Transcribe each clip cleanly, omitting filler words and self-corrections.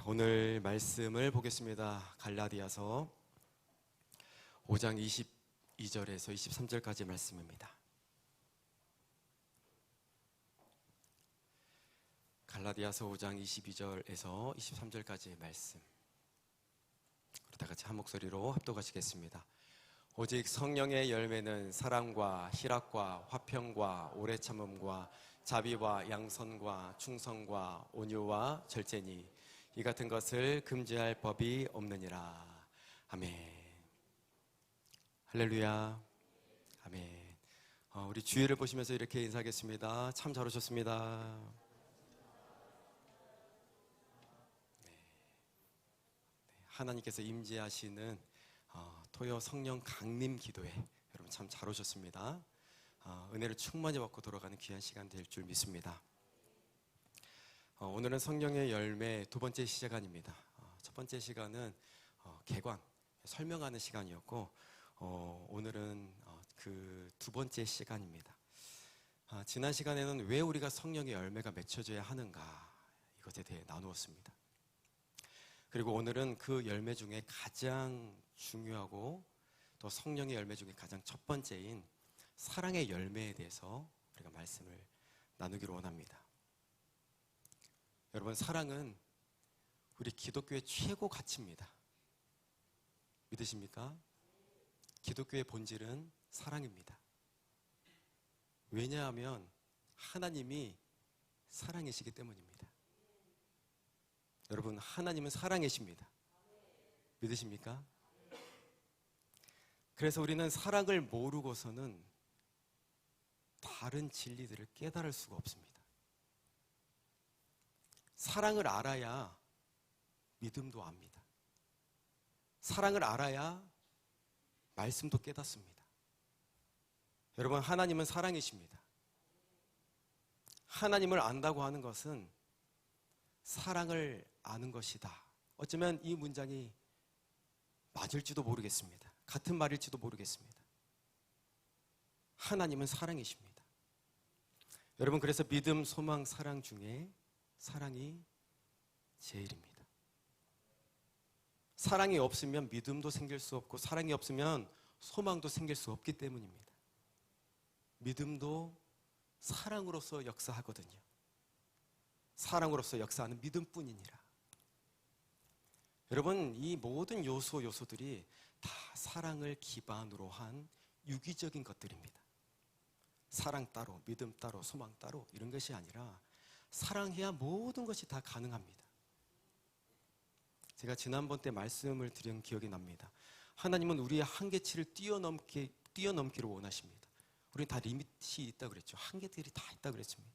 오늘 말씀을 보겠습니다. 갈라디아서 5장 22절에서 23절까지 말씀입니다. 갈라디아서 5장 22절에서 23절까지 말씀. 다 같이 한 목소리로 합독하시겠습니다. 오직 성령의 열매는 사랑과 희락과 화평과 오래 참음과 자비와 양선과 충성과 온유와 절제니 이 같은 것을 금지할 법이 없느니라. 아멘. 할렐루야. 아멘. 우리 주위를 보시면서 이렇게 인사하겠습니다. 참 잘 오셨습니다. 하나님께서 임재하시는 토요 성령 강림 기도회, 여러분 참 잘 오셨습니다. 은혜를 충만히 받고 돌아가는 귀한 시간 될 줄 믿습니다. 오늘은 성령의 열매 두 번째 시간입니다. 첫 번째 시간은 개관, 설명하는 시간이었고, 오늘은 그 두 번째 시간입니다. 지난 시간에는 왜 우리가 성령의 열매가 맺혀져야 하는가, 이것에 대해 나누었습니다. 그리고 오늘은 그 열매 중에 가장 중요하고 또 성령의 열매 중에 가장 첫 번째인 사랑의 열매에 대해서 우리가 말씀을 나누기로 원합니다. 여러분, 사랑은 우리 기독교의 최고 가치입니다. 믿으십니까? 기독교의 본질은 사랑입니다. 왜냐하면 하나님이 사랑이시기 때문입니다. 여러분, 하나님은 사랑이십니다. 믿으십니까? 그래서 우리는 사랑을 모르고서는 다른 진리들을 깨달을 수가 없습니다. 사랑을 알아야 믿음도 압니다. 사랑을 알아야 말씀도 깨닫습니다. 여러분, 하나님은 사랑이십니다. 하나님을 안다고 하는 것은 사랑을 아는 것이다. 어쩌면 이 문장이 맞을지도 모르겠습니다. 같은 말일지도 모르겠습니다. 하나님은 사랑이십니다. 여러분, 그래서 믿음, 소망, 사랑 중에 사랑이 제일입니다. 사랑이 없으면 믿음도 생길 수 없고, 사랑이 없으면 소망도 생길 수 없기 때문입니다. 믿음도 사랑으로서 역사하거든요. 사랑으로서 역사하는 믿음뿐이니라. 여러분, 이 모든 요소들이 다 사랑을 기반으로 한 유기적인 것들입니다. 사랑 따로, 믿음 따로, 소망 따로 이런 것이 아니라 사랑해야 모든 것이 다 가능합니다. 제가 지난번 때 말씀을 드린 기억이 납니다. 하나님은 우리의 한계치를 뛰어넘기를 원하십니다. 우리는 다 리밋이 있다고 그랬죠. 한계들이 다 있다고 그랬습니다.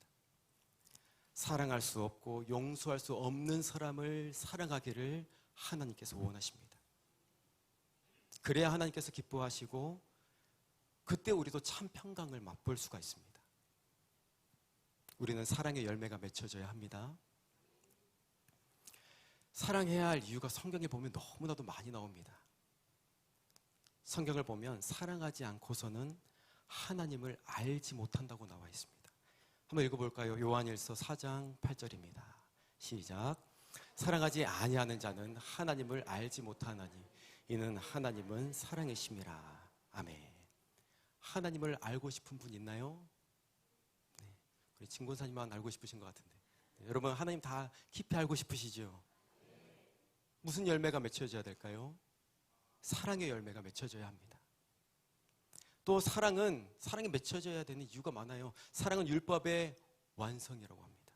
사랑할 수 없고 용서할 수 없는 사람을 사랑하기를 하나님께서 원하십니다. 그래야 하나님께서 기뻐하시고 그때 우리도 참 평강을 맛볼 수가 있습니다. 우리는 사랑의 열매가 맺혀져야 합니다. 사랑해야 할 이유가 성경에 보면 너무나도 많이 나옵니다. 성경을 보면 사랑하지 않고서는 하나님을 알지 못한다고 나와 있습니다. 한번 읽어볼까요? 요한일서 4장 8절입니다. 시작. 사랑하지 아니하는 자는 하나님을 알지 못하나니 이는 하나님은 사랑이심이라. 아멘. 하나님을 알고 싶은 분 있나요? 네. 우리 진권사님만 알고 싶으신 것 같은데. 네. 여러분, 하나님 다 깊이 알고 싶으시죠? 무슨 열매가 맺혀져야 될까요? 사랑의 열매가 맺혀져야 합니다. 또 사랑이 맺혀져야 되는 이유가 많아요. 사랑은 율법의 완성이라고 합니다.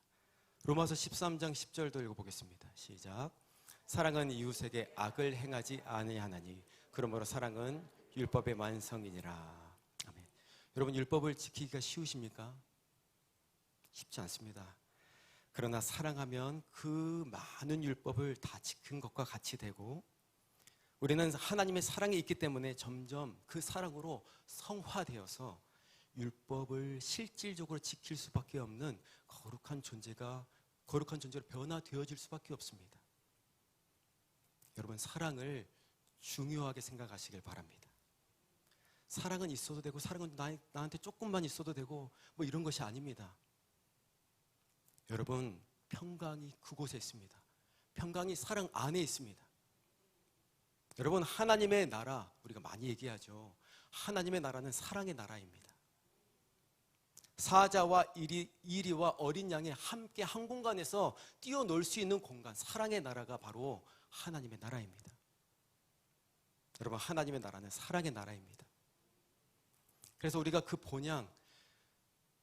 로마서 13장 10절도 읽어보겠습니다. 시작. 사랑은 이웃에게 악을 행하지 아니하나니 그러므로 사랑은 율법의 완성이니라. 아멘. 여러분, 율법을 지키기가 쉬우십니까? 쉽지 않습니다. 그러나 사랑하면 그 많은 율법을 다 지킨 것과 같이 되고, 우리는 하나님의 사랑이 있기 때문에 점점 그 사랑으로 성화되어서 율법을 실질적으로 지킬 수밖에 없는 거룩한 존재로 변화되어질 수밖에 없습니다. 여러분, 사랑을 중요하게 생각하시길 바랍니다. 사랑은 있어도 되고, 사랑은 나한테 조금만 있어도 되고, 뭐 이런 것이 아닙니다. 여러분, 평강이 그곳에 있습니다. 평강이 사랑 안에 있습니다. 여러분, 하나님의 나라, 우리가 많이 얘기하죠. 하나님의 나라는 사랑의 나라입니다. 사자와 이리와 어린 양이 함께 한 공간에서 뛰어놀 수 있는 공간, 사랑의 나라가 바로 하나님의 나라입니다. 여러분, 하나님의 나라는 사랑의 나라입니다. 그래서 우리가 그 본향,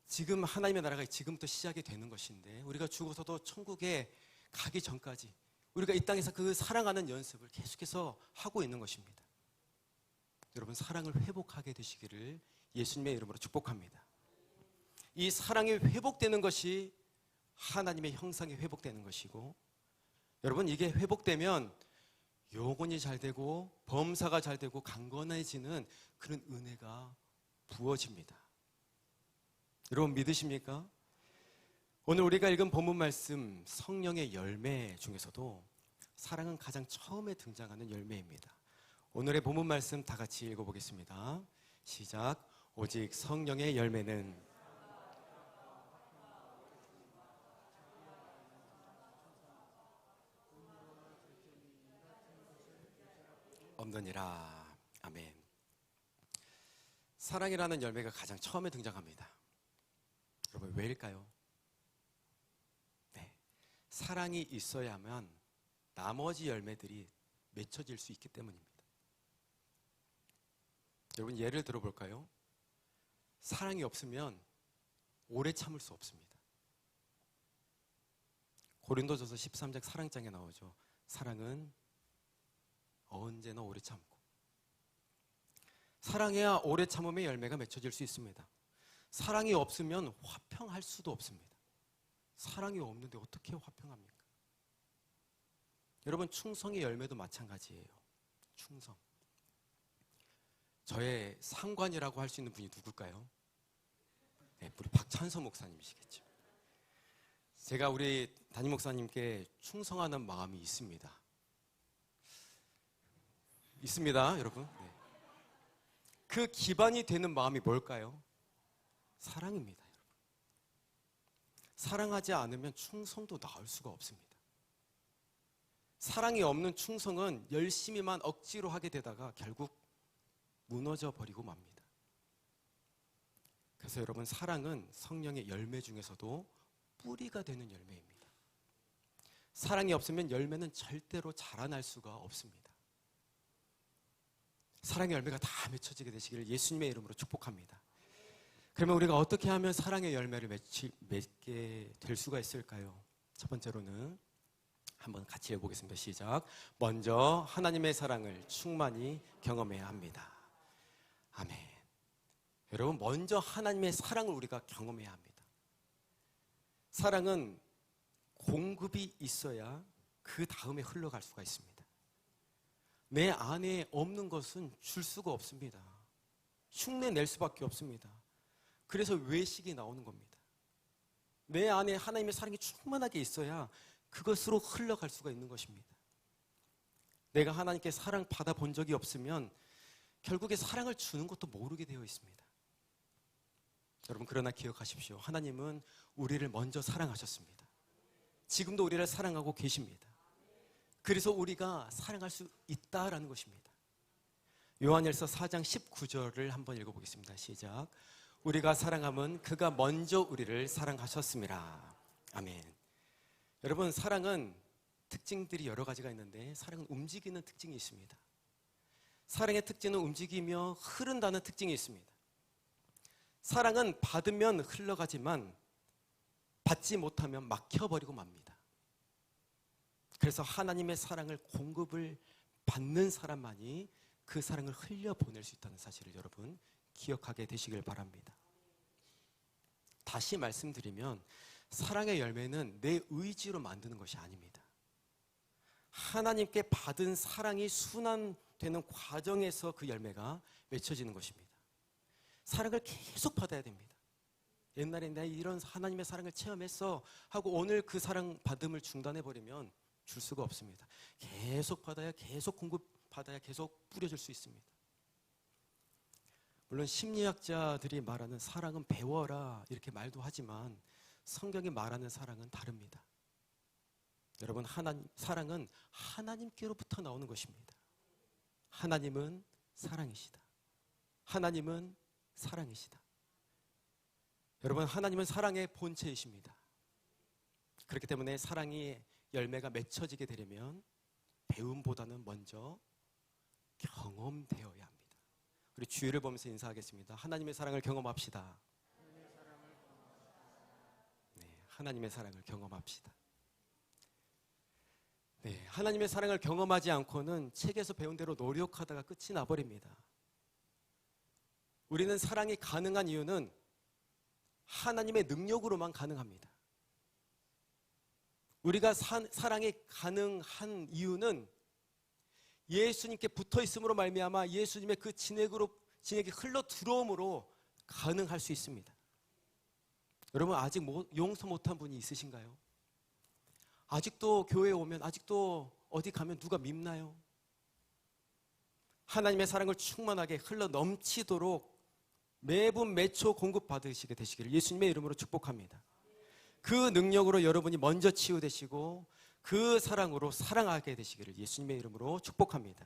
지금 하나님의 나라가 지금부터 시작이 되는 것인데, 우리가 죽어서도 천국에 가기 전까지 우리가 이 땅에서 그 사랑하는 연습을 계속해서 하고 있는 것입니다. 여러분, 사랑을 회복하게 되시기를 예수님의 이름으로 축복합니다. 이 사랑이 회복되는 것이 하나님의 형상이 회복되는 것이고, 여러분, 이게 회복되면 영혼이 잘 되고 범사가 잘 되고 강건해지는 그런 은혜가 부어집니다. 여러분, 믿으십니까? 오늘 우리가 읽은 본문 말씀, 성령의 열매 중에서도 사랑은 가장 처음에 등장하는 열매입니다. 오늘의 본문 말씀 다 같이 읽어보겠습니다. 시작. 오직 성령의 열매는 없느니라. 아멘. 사랑이라는 열매가 가장 처음에 등장합니다. 여러분, 왜일까요? 네, 사랑이 있어야만 나머지 열매들이 맺혀질 수 있기 때문입니다. 여러분, 예를 들어볼까요? 사랑이 없으면 오래 참을 수 없습니다. 고린도전서 13장 사랑장에 나오죠. 사랑은 언제나 오래 참고, 사랑해야 오래 참음의 열매가 맺혀질 수 있습니다. 사랑이 없으면 화평할 수도 없습니다. 사랑이 없는데 어떻게 화평합니까? 여러분, 충성의 열매도 마찬가지예요. 충성. 저의 상관이라고 할 수 있는 분이 누굴까요? 네, 우리 박찬서 목사님이시겠죠. 제가 우리 담임 목사님께 충성하는 마음이 있습니다. 여러분. 네. 그 기반이 되는 마음이 뭘까요? 사랑입니다, 여러분. 사랑하지 않으면 충성도 나올 수가 없습니다. 사랑이 없는 충성은 열심히만 억지로 하게 되다가 결국 무너져 버리고 맙니다. 그래서 여러분, 사랑은 성령의 열매 중에서도 뿌리가 되는 열매입니다. 사랑이 없으면 열매는 절대로 자라날 수가 없습니다. 사랑의 열매가 다 맺혀지게 되시기를 예수님의 이름으로 축복합니다. 그러면 우리가 어떻게 하면 사랑의 열매를 맺게 될 수가 있을까요? 첫 번째로는 한번 같이 해보겠습니다. 시작. 먼저 하나님의 사랑을 충만히 경험해야 합니다. 아멘. 여러분, 먼저 하나님의 사랑을 우리가 경험해야 합니다. 사랑은 공급이 있어야 그 다음에 흘러갈 수가 있습니다. 내 안에 없는 것은 줄 수가 없습니다. 흉내 낼 수밖에 없습니다. 그래서 외식이 나오는 겁니다. 내 안에 하나님의 사랑이 충만하게 있어야 그것으로 흘러갈 수가 있는 것입니다. 내가 하나님께 사랑 받아본 적이 없으면 결국에 사랑을 주는 것도 모르게 되어 있습니다. 여러분, 그러나 기억하십시오. 하나님은 우리를 먼저 사랑하셨습니다. 지금도 우리를 사랑하고 계십니다. 그래서 우리가 사랑할 수 있다라는 것입니다. 요한일서 4장 19절을 한번 읽어보겠습니다. 시작. 우리가 사랑함은 그가 먼저 우리를 사랑하셨습니다. 아멘. 여러분, 사랑은 특징들이 여러 가지가 있는데 사랑은 움직이는 특징이 있습니다. 사랑의 특징은 움직이며 흐른다는 특징이 있습니다. 사랑은 받으면 흘러가지만 받지 못하면 막혀버리고 맙니다. 그래서 하나님의 사랑을 공급을 받는 사람만이 그 사랑을 흘려보낼 수 있다는 사실을 여러분 기억하게 되시길 바랍니다. 다시 말씀드리면 사랑의 열매는 내 의지로 만드는 것이 아닙니다. 하나님께 받은 사랑이 순환되는 과정에서 그 열매가 맺혀지는 것입니다. 사랑을 계속 받아야 됩니다. 옛날에 내가 이런 하나님의 사랑을 체험했어 하고 오늘 그 사랑 받음을 중단해버리면 줄 수가 없습니다. 계속 받아야, 계속 공급받아야 계속 뿌려질 수 있습니다. 물론 심리학자들이 말하는 사랑은 배워라 이렇게 말도 하지만 성경이 말하는 사랑은 다릅니다. 여러분, 사랑은 하나님께로부터 나오는 것입니다. 하나님은 사랑이시다. 하나님은 사랑이시다. 여러분, 하나님은 사랑의 본체이십니다. 그렇기 때문에 사랑이 열매가 맺혀지게 되려면 배움보다는 먼저 경험되어야 합니다. 우리 주의를 보면서 인사하겠습니다. 하나님의 사랑을 경험합시다. 네, 하나님의 사랑을 경험합시다. 네, 하나님의 사랑을 경험하지 않고는 책에서 배운 대로 노력하다가 끝이 나버립니다. 우리는 사랑이 가능한 이유는 하나님의 능력으로만 가능합니다. 우리가 사랑이 가능한 이유는 예수님께 붙어 있음으로 말미암아 예수님의 그 진액이 흘러 들어옴으로 가능할 수 있습니다. 여러분, 아직 용서 못한 분이 있으신가요? 아직도 교회에 오면, 아직도 어디 가면 누가 밉나요? 하나님의 사랑을 충만하게 흘러 넘치도록 매분 매초 공급받으시게 되시기를 예수님의 이름으로 축복합니다. 그 능력으로 여러분이 먼저 치유되시고 그 사랑으로 사랑하게 되시기를 예수님의 이름으로 축복합니다.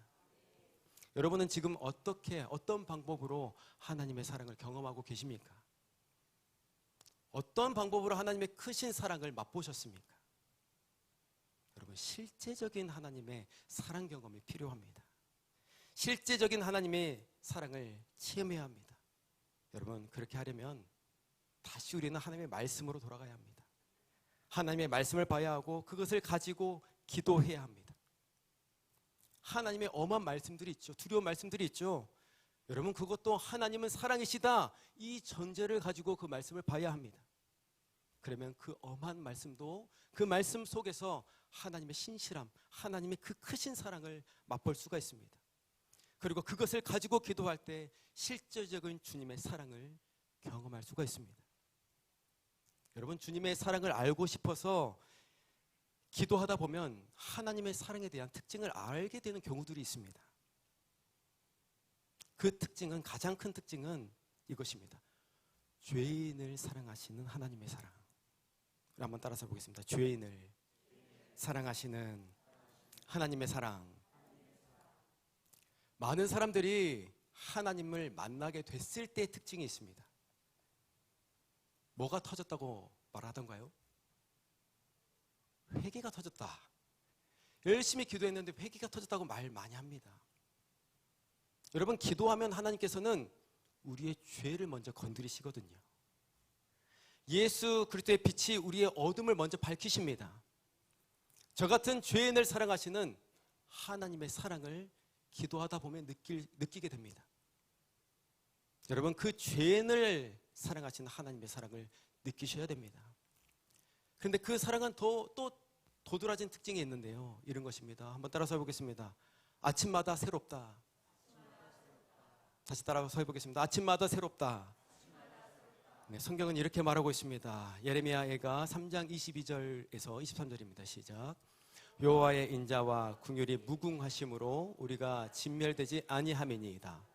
여러분은 지금 어떤 방법으로 하나님의 사랑을 경험하고 계십니까? 어떤 방법으로 하나님의 크신 사랑을 맛보셨습니까? 여러분, 실제적인 하나님의 사랑 경험이 필요합니다. 실제적인 하나님의 사랑을 체험해야 합니다. 여러분, 그렇게 하려면 다시 우리는 하나님의 말씀으로 돌아가야 합니다. 하나님의 말씀을 봐야 하고 그것을 가지고 기도해야 합니다. 하나님의 엄한 말씀들이 있죠. 두려운 말씀들이 있죠. 여러분, 그것도 하나님은 사랑이시다, 이 전제를 가지고 그 말씀을 봐야 합니다. 그러면 그 엄한 말씀도 그 말씀 속에서 하나님의 신실함, 하나님의 그 크신 사랑을 맛볼 수가 있습니다. 그리고 그것을 가지고 기도할 때 실제적인 주님의 사랑을 경험할 수가 있습니다. 여러분, 주님의 사랑을 알고 싶어서 기도하다 보면 하나님의 사랑에 대한 특징을 알게 되는 경우들이 있습니다. 그 특징은, 가장 큰 특징은 이것입니다. 죄인을 사랑하시는 하나님의 사랑. 우리 한번 따라서 보겠습니다. 죄인을 사랑하시는 하나님의 사랑. 많은 사람들이 하나님을 만나게 됐을 때의 특징이 있습니다. 뭐가 터졌다고 말하던가요? 회개가 터졌다. 열심히 기도했는데 회개가 터졌다고 말 많이 합니다. 여러분, 기도하면 하나님께서는 우리의 죄를 먼저 건드리시거든요. 예수 그리스도의 빛이 우리의 어둠을 먼저 밝히십니다. 저 같은 죄인을 사랑하시는 하나님의 사랑을 기도하다 보면 느끼게 됩니다. 여러분, 그 죄인을 사랑하시는 하나님의 사랑을 느끼셔야 됩니다. 그런데 그 사랑은 또 도드라진 특징이 있는데요. 이런 것입니다. 한번 따라서 해보겠습니다. 아침마다 새롭다. 다시 따라서 해보겠습니다. 아침마다 새롭다. 네, 성경은 이렇게 말하고 있습니다. 예레미야가 3장 22절에서 23절입니다. 시작. 여호와의 인자와 긍휼이 무궁하심으로 우리가 진멸되지 아니함이니이다.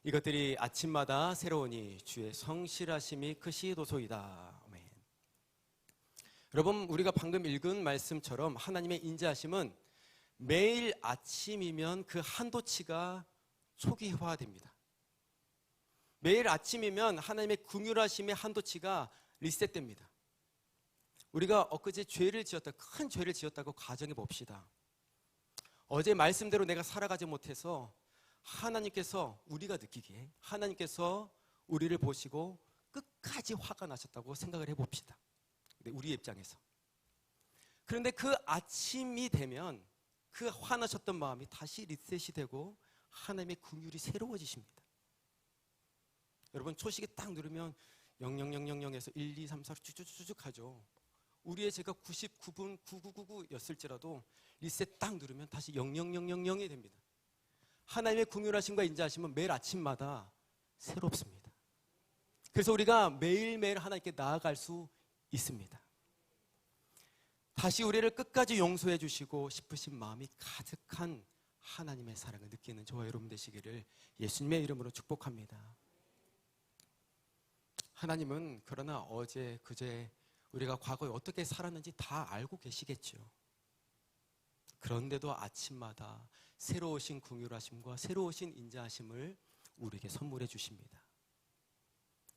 이것들이 아침마다 새로우니 주의 성실하심이 크시도소이다. 아멘. 여러분, 우리가 방금 읽은 말씀처럼 하나님의 인자하심은 매일 아침이면 그 한도치가 초기화됩니다. 매일 아침이면 하나님의 긍휼하심의 한도치가 리셋됩니다. 우리가 엊그제 큰 죄를 지었다고 가정해 봅시다. 어제 말씀대로 내가 살아가지 못해서 하나님께서 우리가 느끼기에 하나님께서 우리를 보시고 끝까지 화가 나셨다고 생각을 해봅시다. 우리의 입장에서. 그런데 그 아침이 되면 그 화나셨던 마음이 다시 리셋이 되고 하나님의 긍휼이 새로워지십니다. 여러분, 초식에 딱 누르면 0000에서 1, 2, 3, 4 쭉쭉쭉 하죠. 우리의 제가 99분 9999였을지라도 리셋 딱 누르면 다시 00000이 됩니다. 하나님의 긍휼하심과 인자하심은 매일 아침마다 새롭습니다. 그래서 우리가 매일매일 하나님께 나아갈 수 있습니다. 다시 우리를 끝까지 용서해 주시고 싶으신 마음이 가득한 하나님의 사랑을 느끼는 저와 여러분 되시기를 예수님의 이름으로 축복합니다. 하나님은 그러나 어제 그제 우리가 과거에 어떻게 살았는지 다 알고 계시겠죠. 그런데도 아침마다 새로우신 긍휼하심과 새로우신 인자하심을 우리에게 선물해 주십니다.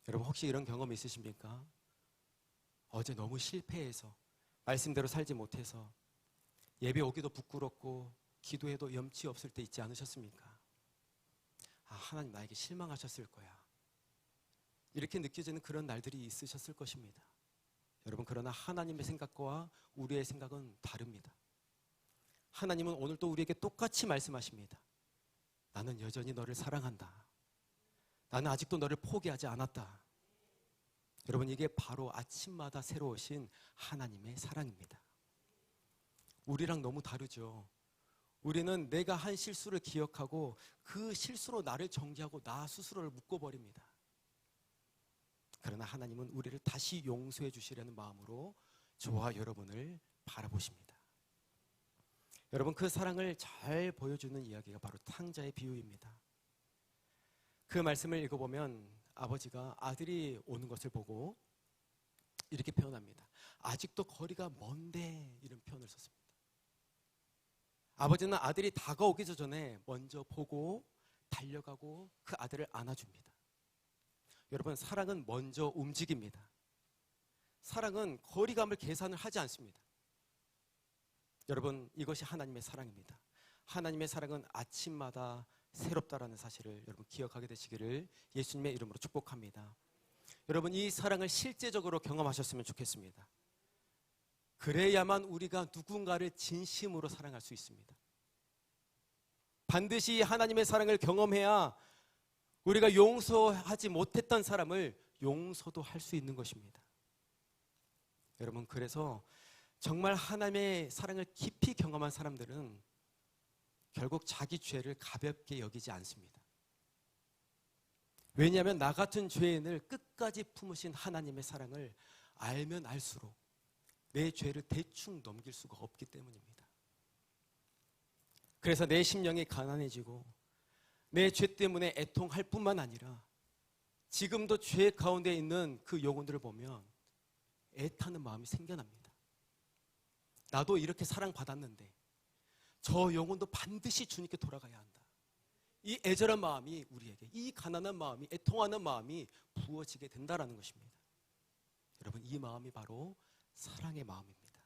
여러분 혹시 이런 경험 있으십니까? 어제 너무 실패해서 말씀대로 살지 못해서 예배 오기도 부끄럽고 기도해도 염치 없을 때 있지 않으셨습니까? 아, 하나님 나에게 실망하셨을 거야. 이렇게 느껴지는 그런 날들이 있으셨을 것입니다. 여러분 그러나 하나님의 생각과 우리의 생각은 다릅니다. 하나님은 오늘 또 우리에게 똑같이 말씀하십니다. 나는 여전히 너를 사랑한다. 나는 아직도 너를 포기하지 않았다. 여러분 이게 바로 아침마다 새로우신 하나님의 사랑입니다. 우리랑 너무 다르죠. 우리는 내가 한 실수를 기억하고 그 실수로 나를 정죄하고 나 스스로를 묶어버립니다. 그러나 하나님은 우리를 다시 용서해 주시려는 마음으로 저와 여러분을 바라보십니다. 여러분 그 사랑을 잘 보여주는 이야기가 바로 탕자의 비유입니다. 그 말씀을 읽어보면 아버지가 아들이 오는 것을 보고 이렇게 표현합니다. 아직도 거리가 먼데, 이런 표현을 썼습니다. 아버지는 아들이 다가오기 전에 먼저 보고 달려가고 그 아들을 안아줍니다. 여러분 사랑은 먼저 움직입니다. 사랑은 거리감을 계산을 하지 않습니다. 여러분 이것이 하나님의 사랑입니다. 하나님의 사랑은 아침마다 새롭다라는 사실을 여러분 기억하게 되시기를 예수님의 이름으로 축복합니다. 여러분 이 사랑을 실제적으로 경험하셨으면 좋겠습니다. 그래야만 우리가 누군가를 진심으로 사랑할 수 있습니다. 반드시 하나님의 사랑을 경험해야 우리가 용서하지 못했던 사람을 용서도 할 수 있는 것입니다. 여러분 그래서 정말 하나님의 사랑을 깊이 경험한 사람들은 결국 자기 죄를 가볍게 여기지 않습니다. 왜냐하면 나 같은 죄인을 끝까지 품으신 하나님의 사랑을 알면 알수록 내 죄를 대충 넘길 수가 없기 때문입니다. 그래서 내 심령이 가난해지고 내 죄 때문에 애통할 뿐만 아니라 지금도 죄 가운데 있는 그 영혼들을 보면 애타는 마음이 생겨납니다. 나도 이렇게 사랑받았는데 저 영혼도 반드시 주님께 돌아가야 한다. 이 애절한 마음이 우리에게, 이 가난한 마음이, 애통하는 마음이 부어지게 된다는 것입니다. 여러분 이 마음이 바로 사랑의 마음입니다.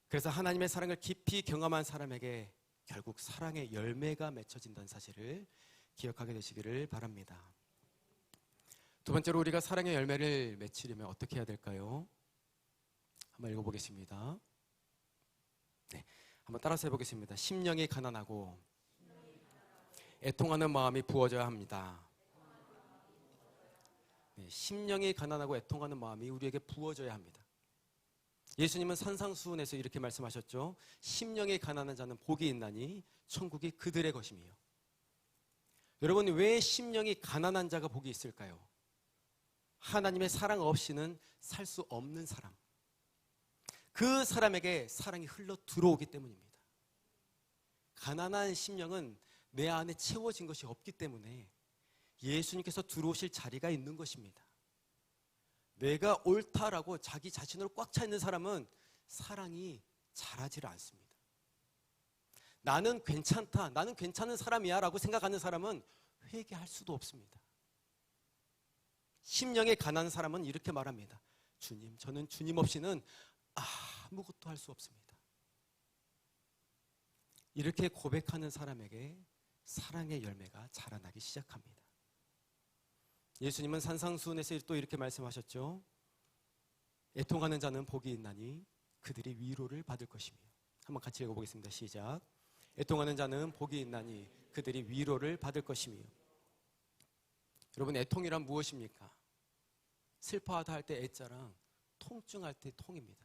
그래서 하나님의 사랑을 깊이 경험한 사람에게 결국 사랑의 열매가 맺혀진다는 사실을 기억하게 되시기를 바랍니다. 두 번째로 우리가 사랑의 열매를 맺히려면 어떻게 해야 될까요? 한번 읽어보겠습니다. 네, 한번 따라서 해보겠습니다. 심령이 가난하고 애통하는 마음이 부어져야 합니다. 네, 심령이 가난하고 애통하는 마음이 우리에게 부어져야 합니다. 예수님은 산상수훈에서 이렇게 말씀하셨죠. 심령이 가난한 자는 복이 있나니 천국이 그들의 것이며. 여러분 왜 심령이 가난한 자가 복이 있을까요? 하나님의 사랑 없이는 살 수 없는 사람, 그 사람에게 사랑이 흘러 들어오기 때문입니다. 가난한 심령은 내 안에 채워진 것이 없기 때문에 예수님께서 들어오실 자리가 있는 것입니다. 내가 옳다라고 자기 자신으로 꽉 차 있는 사람은 사랑이 자라지를 않습니다. 나는 괜찮다, 나는 괜찮은 사람이야 라고 생각하는 사람은 회개할 수도 없습니다. 심령에 가난한 사람은 이렇게 말합니다. 주님, 저는 주님 없이는 아무것도 할 수 없습니다. 이렇게 고백하는 사람에게 사랑의 열매가 자라나기 시작합니다. 예수님은 산상수훈에서 또 이렇게 말씀하셨죠. 애통하는 자는 복이 있나니 그들이 위로를 받을 것이며. 한번 같이 읽어보겠습니다. 시작. 애통하는 자는 복이 있나니 그들이 위로를 받을 것이며. 여러분 애통이란 무엇입니까? 슬퍼하다 할 때 애자랑 통증할 때 통입니다.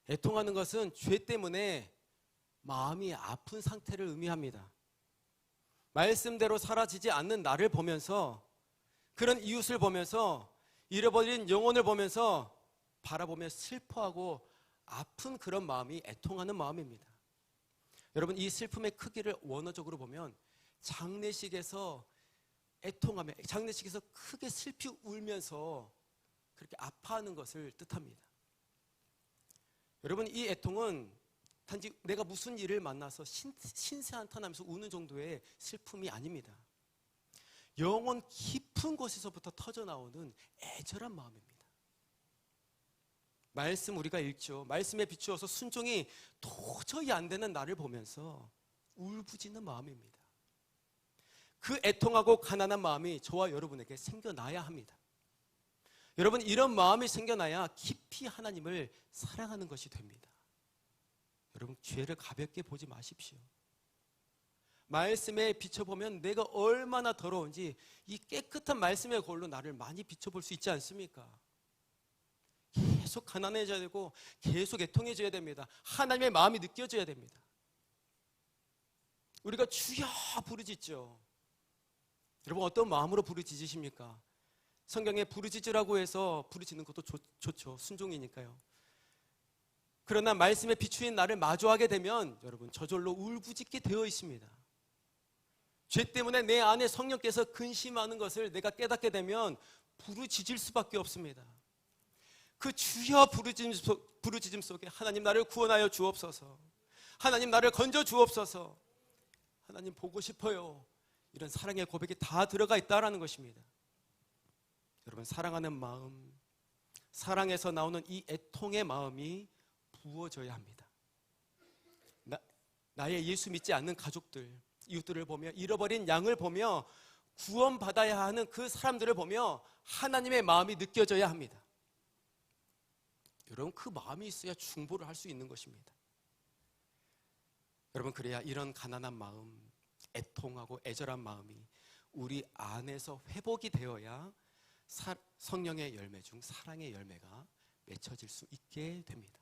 애통하는 것은 죄 때문에 마음이 아픈 상태를 의미합니다. 말씀대로 사라지지 않는 나를 보면서, 그런 이웃을 보면서, 잃어버린 영혼을 보면서 바라보며 슬퍼하고 아픈 그런 마음이 애통하는 마음입니다. 여러분 이 슬픔의 크기를 원어적으로 보면 장례식에서 애통하며, 장례식에서 크게 슬피 울면서 그렇게 아파하는 것을 뜻합니다. 여러분 이 애통은 단지 내가 무슨 일을 만나서 신세 한탄하면서 우는 정도의 슬픔이 아닙니다. 영혼 깊은 곳에서부터 터져나오는 애절한 마음입니다. 말씀 우리가 읽죠. 말씀에 비추어서 순종이 도저히 안 되는 나를 보면서 울부짖는 마음입니다. 그 애통하고 가난한 마음이 저와 여러분에게 생겨나야 합니다. 여러분, 이런 마음이 생겨나야 깊이 하나님을 사랑하는 것이 됩니다. 여러분, 죄를 가볍게 보지 마십시오. 말씀에 비춰보면 내가 얼마나 더러운지 이 깨끗한 말씀의 거울로 나를 많이 비춰볼 수 있지 않습니까? 계속 가난해져야 되고 계속 애통해져야 됩니다. 하나님의 마음이 느껴져야 됩니다. 우리가 주여 부르짖죠. 여러분, 어떤 마음으로 부르짖으십니까? 성경에 부르짖으라고 해서 부르짖는 것도 좋죠. 순종이니까요. 그러나 말씀에 비추인 나를 마주하게 되면 여러분, 저절로 울부짖게 되어 있습니다. 죄 때문에 내 안에 성령께서 근심하는 것을 내가 깨닫게 되면 부르짖을 수밖에 없습니다. 그 주여 부르짖음 속에 하나님 나를 구원하여 주옵소서, 하나님 나를 건져 주옵소서, 하나님 보고 싶어요, 이런 사랑의 고백이 다 들어가 있다라는 것입니다. 여러분, 사랑하는 마음, 사랑에서 나오는 이 애통의 마음이 부어져야 합니다. 나의 예수 믿지 않는 가족들, 이웃들을 보며, 잃어버린 양을 보며, 구원받아야 하는 그 사람들을 보며 하나님의 마음이 느껴져야 합니다. 여러분, 그 마음이 있어야 중보를 할 수 있는 것입니다. 여러분, 그래야 이런 가난한 마음, 애통하고 애절한 마음이 우리 안에서 회복이 되어야 성령의 열매 중 사랑의 열매가 맺혀질 수 있게 됩니다.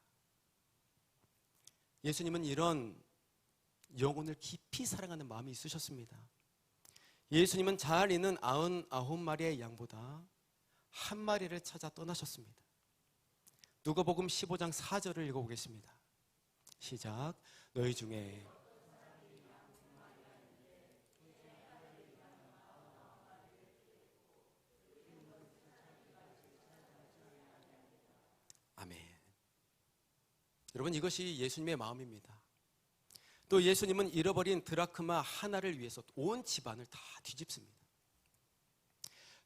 예수님은 이런 영혼을 깊이 사랑하는 마음이 있으셨습니다. 예수님은 잘 있는 99마리의 양보다 한 마리를 찾아 떠나셨습니다. 누가복음 15장 4절을 읽어보겠습니다. 시작. 너희 중에 아멘. 여러분, 이것이 예수님의 마음입니다. 또 예수님은 잃어버린 드라크마 하나를 위해서 온 집안을 다 뒤집습니다.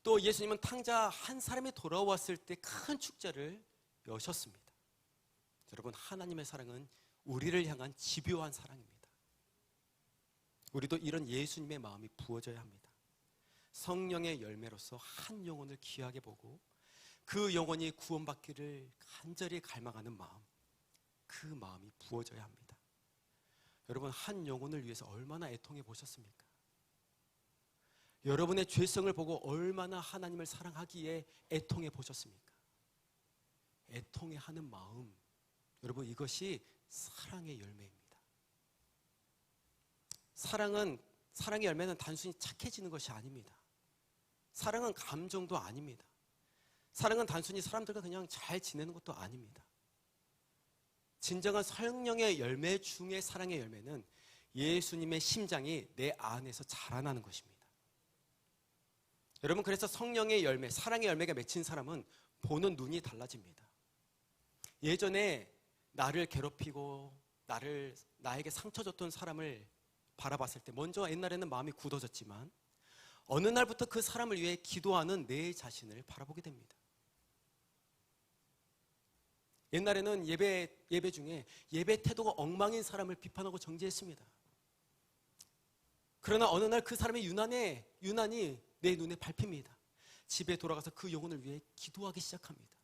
또 예수님은 탕자 한 사람이 돌아왔을 때 큰 축제를 여셨습니다. 여러분, 하나님의 사랑은 우리를 향한 집요한 사랑입니다. 우리도 이런 예수님의 마음이 부어져야 합니다. 성령의 열매로서 한 영혼을 귀하게 보고 그 영혼이 구원받기를 간절히 갈망하는 마음, 그 마음이 부어져야 합니다. 여러분, 한 영혼을 위해서 얼마나 애통해 보셨습니까? 여러분의 죄성을 보고 얼마나 하나님을 사랑하기에 애통해 보셨습니까? 애통해 하는 마음, 여러분, 이것이 사랑의 열매입니다. 사랑의 열매는 단순히 착해지는 것이 아닙니다. 사랑은 감정도 아닙니다. 사랑은 단순히 사람들과 그냥 잘 지내는 것도 아닙니다. 진정한 성령의 열매 중에 사랑의 열매는 예수님의 심장이 내 안에서 자라나는 것입니다. 여러분, 그래서 성령의 열매, 사랑의 열매가 맺힌 사람은 보는 눈이 달라집니다. 예전에 나를 괴롭히고 나에게 상처 줬던 사람을 바라봤을 때 먼저 옛날에는 마음이 굳어졌지만 어느 날부터 그 사람을 위해 기도하는 내 자신을 바라보게 됩니다. 옛날에는 예배 중에 예배 태도가 엉망인 사람을 비판하고 정죄했습니다. 그러나 어느 날 그 사람의 유난이 내 눈에 밟힙니다. 집에 돌아가서 그 영혼을 위해 기도하기 시작합니다.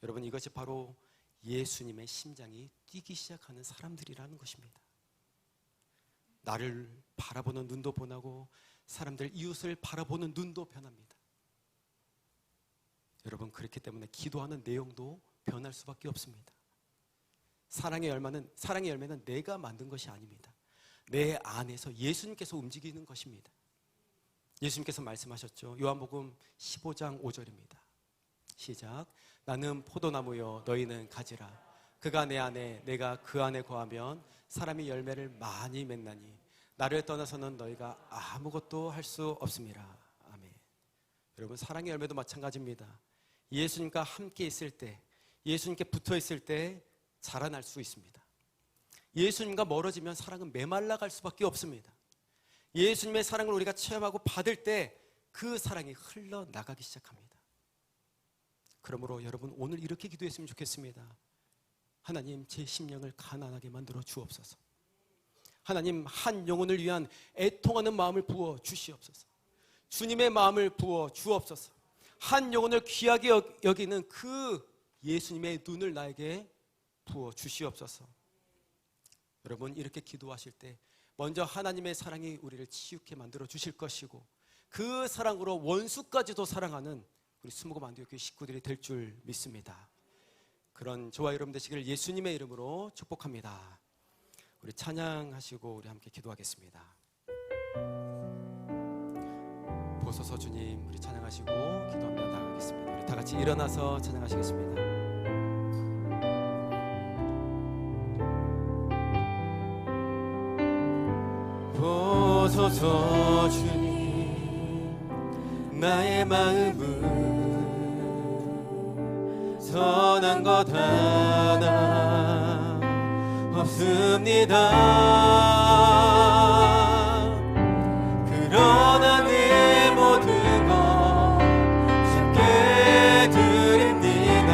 여러분, 이것이 바로 예수님의 심장이 뛰기 시작하는 사람들이라는 것입니다. 나를 바라보는 눈도 변하고 사람들, 이웃을 바라보는 눈도 변합니다. 여러분, 그렇기 때문에 기도하는 내용도 변할 수밖에 없습니다. 사랑의 열매는 내가 만든 것이 아닙니다. 내 안에서 예수님께서 움직이는 것입니다. 예수님께서 말씀하셨죠. 요한복음 15장 5절입니다. 시작. 나는 포도나무요 너희는 가지라. 그가 내 안에 내가 그 안에 거하면 사람이 열매를 많이 맺나니 나를 떠나서는 너희가 아무것도 할 수 없음이라. 아멘. 여러분, 사랑의 열매도 마찬가지입니다. 예수님과 함께 있을 때, 예수님께 붙어 있을 때 자라날 수 있습니다. 예수님과 멀어지면 사랑은 메말라 갈 수밖에 없습니다. 예수님의 사랑을 우리가 체험하고 받을 때 그 사랑이 흘러나가기 시작합니다. 그러므로 여러분, 오늘 이렇게 기도했으면 좋겠습니다. 하나님, 제 심령을 가난하게 만들어 주옵소서. 하나님, 한 영혼을 위한 애통하는 마음을 부어 주시옵소서. 주님의 마음을 부어 주옵소서. 한 영혼을 귀하게 여기는 그 예수님의 눈을 나에게 부어 주시옵소서. 여러분, 이렇게 기도하실 때 먼저 하나님의 사랑이 우리를 치유케 만들어 주실 것이고, 그 사랑으로 원수까지도 사랑하는 우리 수목금 안디옥교회 식구들이 될 줄 믿습니다. 그런 저와 여러분 되시기를 예수님의 이름으로 축복합니다. 우리 찬양하시고 우리 함께 기도하겠습니다. 보소서 주님, 우리 찬양하시고 기도하며 나가겠습니다. 우리 다 같이 일어나서 찬양하시겠습니다. 보소서 주님, 나의 마음은 선한 것 하나 없습니다. 그러나 내 모든 것 주께 드립니다.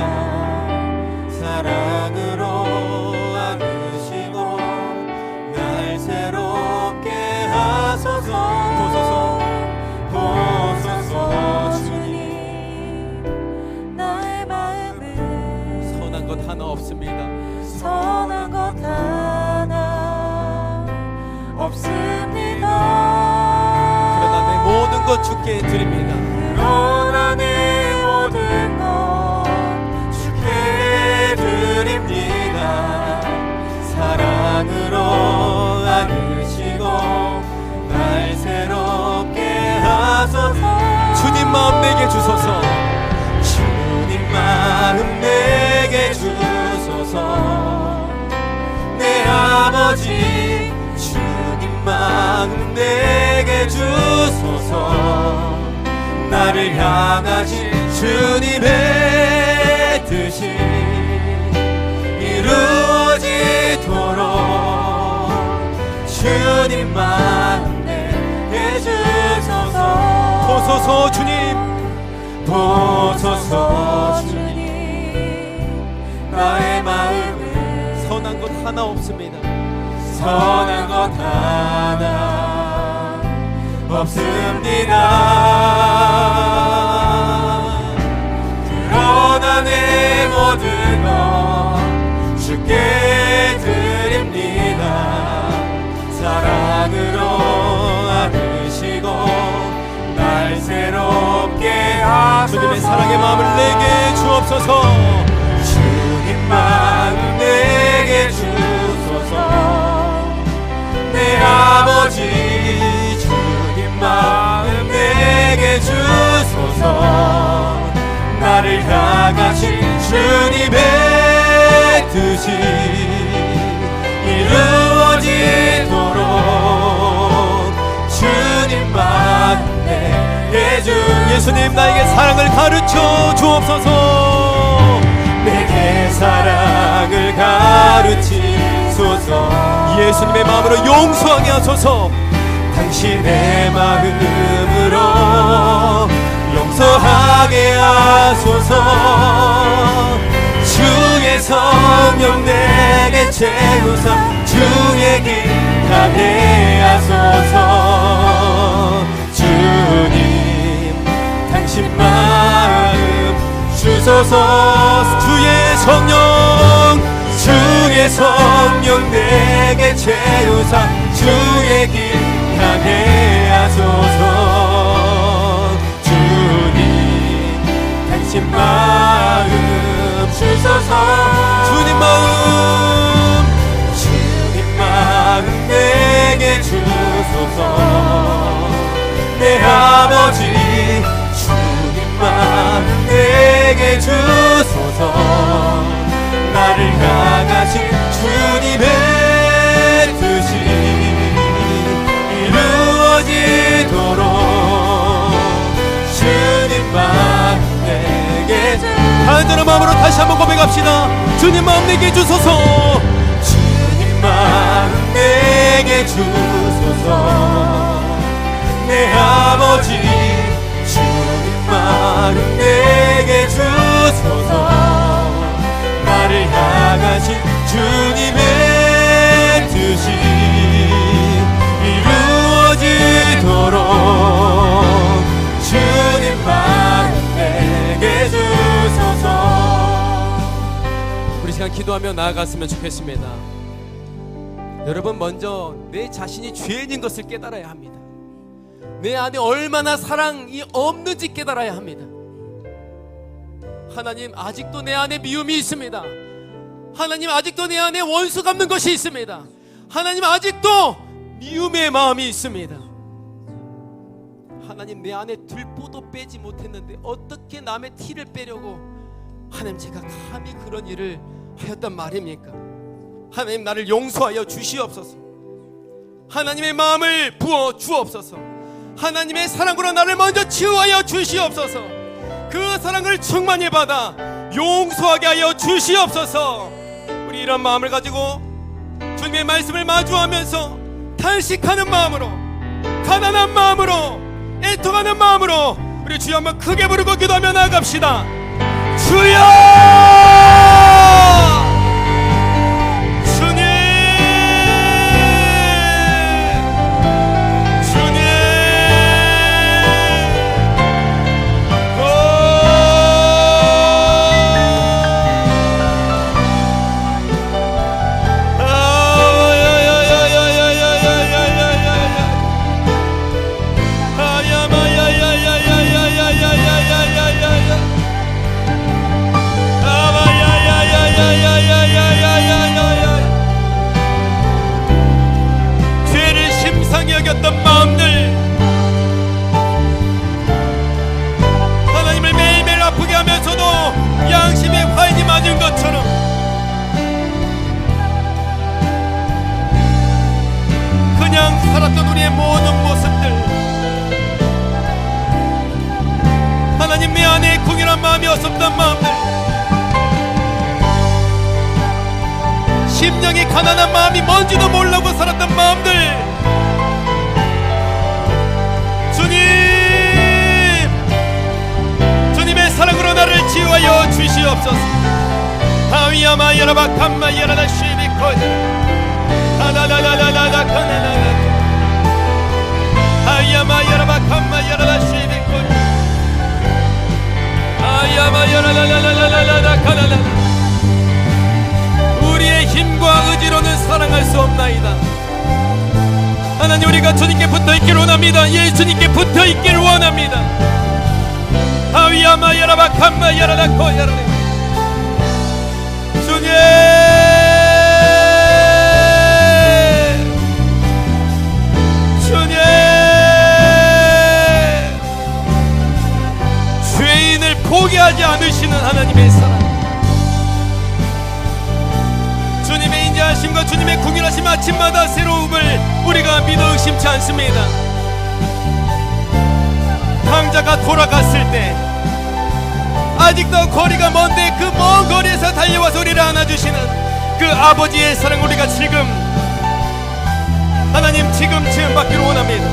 사랑으로 안으시고 날 새롭게 하소서. 하나 없습니다. 선한 것 하나 없습니다. 그러나 내 모든 것 주께 드립니다. 그러나 내 모든 것 주께 드립니다. 사랑으로 안으시고 날 새롭게 하소서. 주님 마음 내게 주소서. 주님 마음 내게 주소서. 내 아버지 주님 마음 내게 주소서. 나를 향하신 주님의 뜻이 이루어지도록 주님 마음 내게 주소서. 보소서 주님, 보소서 주님, 나의 마음은 선한 것 하나 없습니다. 선한 것 하나 없습니다. 그러나 내 모든 것 주께 드립니다. 사랑으로 안으시고 날 새롭게 하소서. 주님의 사랑의 마음을 내게 주옵소서. 주님 마음 내게 주소서. 내 아버지 주님 마음 내게 주소서. 나를 향하신 주님의 뜻이 이루어지도록 주님 마음 내게 주소서. 예수님, 나에게 사랑을 가르쳐 주옵소서. 내게 사랑을 가르치소서. 예수님의 마음으로 용서하게 하소서. 당신의 마음으로 용서하게 하소서. 주의 성령 내게 채우사 주의 길 가게 하소서. 주님, 당신 마음 주소서. 주의 성령, 주의 성령 내게 채우사 주의 길 가게 하소서. 주님, 당신 마음 주소서. 주님 마음, 주님 마음 내게 주소서. 내 아버지 주님 마음 내게 주소서. 나를 향하신 주님의 뜻이 이루어지도록 주님 마음 내게 주소서. 간절한 마음으로 다시 한번 고백합시다. 주님 마음 내게 주소서. 주님 마음 내게 주소서. 내 아버지 주님 마음 내게 주소서. 나를 향하신 주님의 뜻이 이루어지도록 주님 마음 내게 주소서. 우리 시간 기도하며 나아갔으면 좋겠습니다. 여러분, 먼저 내 자신이 죄인인 것을 깨달아야 합니다. 내 안에 얼마나 사랑이 없는지 깨달아야 합니다. 하나님, 아직도 내 안에 미움이 있습니다. 하나님, 아직도 내 안에 원수 갚는 것이 있습니다. 하나님, 아직도 미움의 마음이 있습니다. 하나님, 내 안에 들보도 빼지 못했는데 어떻게 남의 티를 빼려고 하나님, 제가 감히 그런 일을 하였단 말입니까? 하나님, 나를 용서하여 주시옵소서. 하나님의 마음을 부어 주옵소서. 하나님의 사랑으로 나를 먼저 치유하여 주시옵소서. 그 사랑을 충만히 받아 용서하게 하여 주시옵소서. 우리 이런 마음을 가지고 주님의 말씀을 마주하면서 탄식하는 마음으로, 가난한 마음으로, 애통하는 마음으로 우리 주여 한번 크게 부르고 기도하며 나아갑시다. 주여! 죄를 심상히 여겼던 마음들, 하나님을 매일매일 아프게 하면서도 양심의 화인이 맞은 것처럼 그냥 살았던 우리의 모든 모습들, 하나님 내 안에 궁일한 마음이 없었던 마음들, 심령이 가난한 마음이 뭔지도 모르고 살았던 마음들, 주님의 사랑으로 나를 치유하여 주시옵소서. 하위야마 여라바 감마 여라다 쉬비코 하나나나나나나 카나나나 하위야마 여라바 감마 여라다 쉬비코 하위야마 여라나나나나나 카나나나. 우리의 힘과 의지로는 사랑할 수 없나이다. 하나님, 우리가 주님께 붙어있기를 원합니다. 예수님께 붙어있기를 원합니다. 하위야마 여라바 감마 여라다 코야라네. 주님, 주님, 죄인을 포기하지 않으시는 하나님의 사랑, 주님의 인자하심과 주님의 궁일하심 아침마다 새로움을 우리가 믿어 의심치 않습니다. 강자가 돌아갔을 때 아직도 거리가 먼데 그 먼 거리에서 달려와서 우리를 안아주시는 그 아버지의 사랑, 우리가 지금 하나님 지금 받기를 원합니다.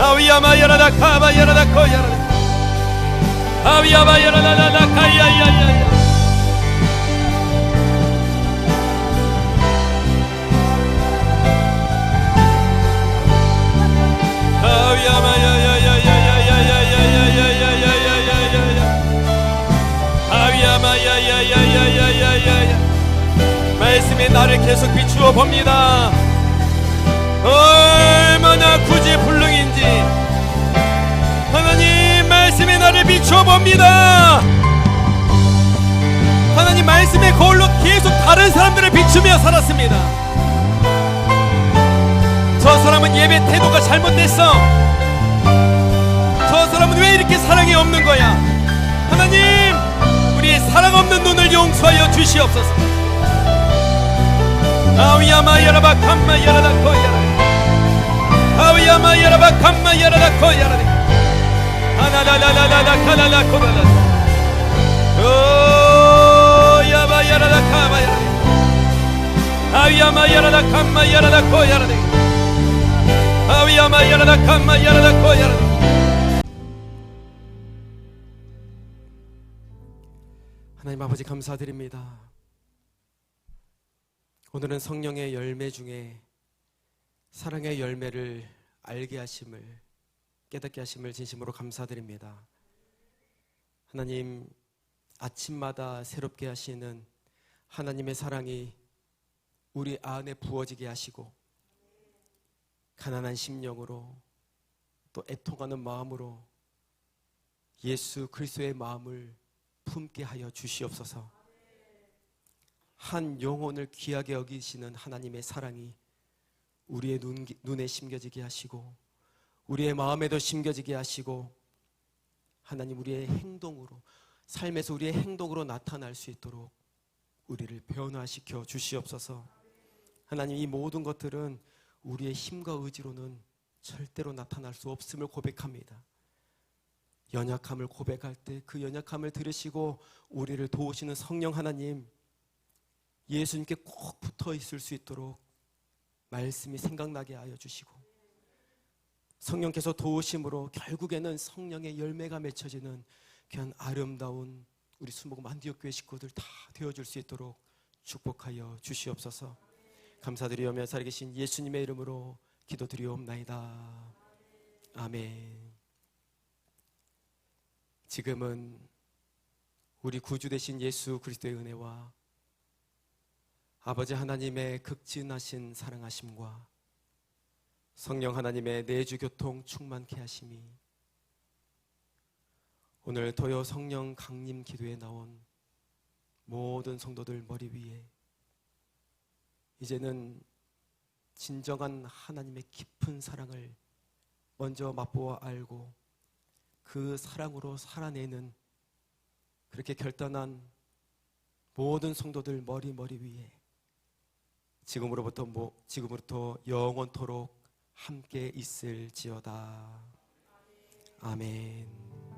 아위야마 여라다 카바 여라다 코야라다 아위야마 여라다다 카야야야야. 말씀에 나를 계속 비추어 봅니다. 얼마나 구제불능인지 하나님 말씀에 나를 비추어 봅니다. 하나님 말씀의 거울로 계속 다른 사람들을 비추며 살았습니다. 저 사람은 예배 태도가 잘못됐어. 저 사람은 왜 이렇게 사랑이 없는 거야? 하나님, 우리의 사랑 없는 눈을 용서하여 주시옵소서. 아위야마 여라바 감마 여라다 코야라네 아위야마 여라바 감마 여라다 코야라네 하나라라라라 카라라 코라라 오 야바 여라다 카마 여라네 아위야마 여라다 감마 여라다 코야라네 야마야라다 캄마야라다 코야라다. 하나님 아버지 감사드립니다. 오늘은 성령의 열매 중에 사랑의 열매를 알게 하심을, 깨닫게 하심을 진심으로 감사드립니다. 하나님, 아침마다 새롭게 하시는 하나님의 사랑이 우리 안에 부어지게 하시고, 가난한 심령으로 또 애통하는 마음으로 예수 그리스도의 마음을 품게 하여 주시옵소서. 한 영혼을 귀하게 여기시는 하나님의 사랑이 우리의 눈에 심겨지게 하시고, 우리의 마음에도 심겨지게 하시고, 하나님 우리의 행동으로, 삶에서 우리의 행동으로 나타날 수 있도록 우리를 변화시켜 주시옵소서. 하나님, 이 모든 것들은 우리의 힘과 의지로는 절대로 나타날 수 없음을 고백합니다. 연약함을 고백할 때 그 연약함을 들으시고 우리를 도우시는 성령 하나님, 예수님께 꼭 붙어 있을 수 있도록 말씀이 생각나게 하여 주시고, 성령께서 도우심으로 결국에는 성령의 열매가 맺혀지는 귀한 아름다운 우리 순복음 안디옥교회 식구들 다 되어줄 수 있도록 축복하여 주시옵소서. 감사드리오며 살아계신 예수님의 이름으로 기도드리옵나이다. 아멘. 지금은 우리 구주 되신 예수 그리스도의 은혜와 아버지 하나님의 극진하신 사랑하심과 성령 하나님의 내주 교통 충만케 하심이 오늘 도요 성령 강림 기도에 나온 모든 성도들 머리 위에 이제는 진정한 하나님의 깊은 사랑을 먼저 맛보아 알고 그 사랑으로 살아내는 그렇게 결단한 모든 성도들 머리 위에 지금으로부터 영원토록 함께 있을지어다. 아멘.